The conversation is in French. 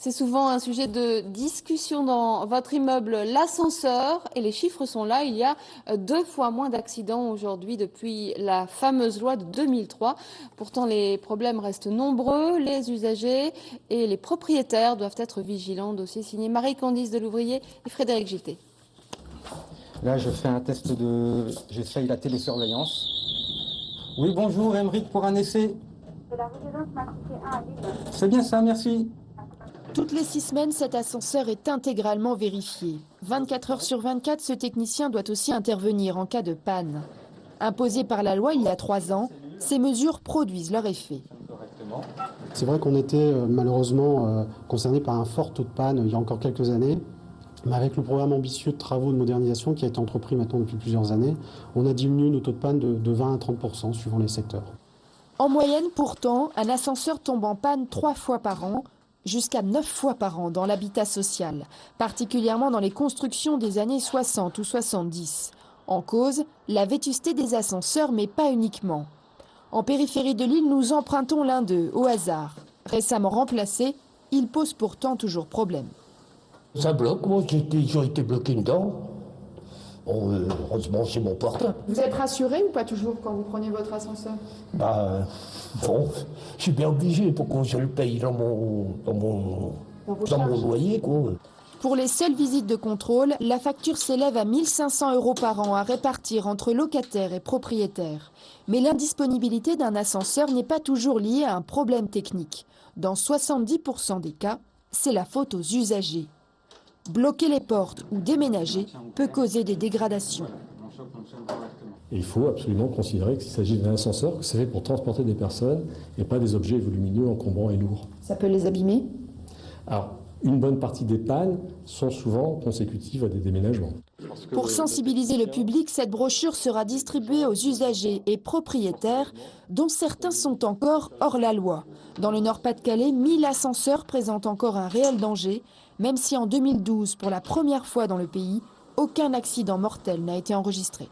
C'est souvent un sujet de discussion dans votre immeuble, l'ascenseur. Et les chiffres sont là. Il y a 2 fois moins d'accidents aujourd'hui depuis la fameuse loi de 2003. Pourtant, les problèmes restent nombreux. Les usagers et les propriétaires doivent être vigilants. Dossier signé Marie-Candice Delouvrier et Frédéric Gité. Là, je fais un test j'essaye la télésurveillance. Oui, bonjour, Émeric, pour un essai. De la résidence matriquée 1 à Lille. C'est bien ça, merci. Toutes les 6 semaines, cet ascenseur est intégralement vérifié. 24 heures sur 24, ce technicien doit aussi intervenir en cas de panne. Imposé par la loi il y a 3 ans, ces mesures produisent leur effet. C'est vrai qu'on était malheureusement concerné par un fort taux de panne il y a encore quelques années. Mais avec le programme ambitieux de travaux de modernisation qui a été entrepris maintenant depuis plusieurs années, on a diminué nos taux de panne de 20 à 30% suivant les secteurs. En moyenne, pourtant, un ascenseur tombe en panne 3 fois par an, jusqu'à 9 fois par an dans l'habitat social, particulièrement dans les constructions des années 60 ou 70. En cause, la vétusté des ascenseurs, mais pas uniquement. En périphérie de Lille, nous empruntons l'un d'eux, au hasard. Récemment remplacé, il pose pourtant toujours problème. Ça bloque, moi j'ai été bloqué dedans. Bon, heureusement c'est mon portable. Vous êtes rassuré ou pas toujours quand vous prenez votre ascenseur? Bon, je suis bien obligé pour que je le paye dans mon loyer, quoi. Pour les seules visites de contrôle, la facture s'élève à 1 500 € par an à répartir entre locataires et propriétaires. Mais l'indisponibilité d'un ascenseur n'est pas toujours liée à un problème technique. Dans 70% des cas, c'est la faute aux usagers. Bloquer les portes ou déménager peut causer des dégradations. Et il faut absolument considérer qu'il s'agit d'un ascenseur, que c'est fait pour transporter des personnes et pas des objets volumineux, encombrants et lourds. Ça peut les abîmer? Alors, une bonne partie des pannes sont souvent consécutives à des déménagements. Pour sensibiliser le public, cette brochure sera distribuée aux usagers et propriétaires, dont certains sont encore hors la loi. Dans le Nord-Pas-de-Calais, 1000 ascenseurs présentent encore un réel danger, même si en 2012, pour la première fois dans le pays, aucun accident mortel n'a été enregistré.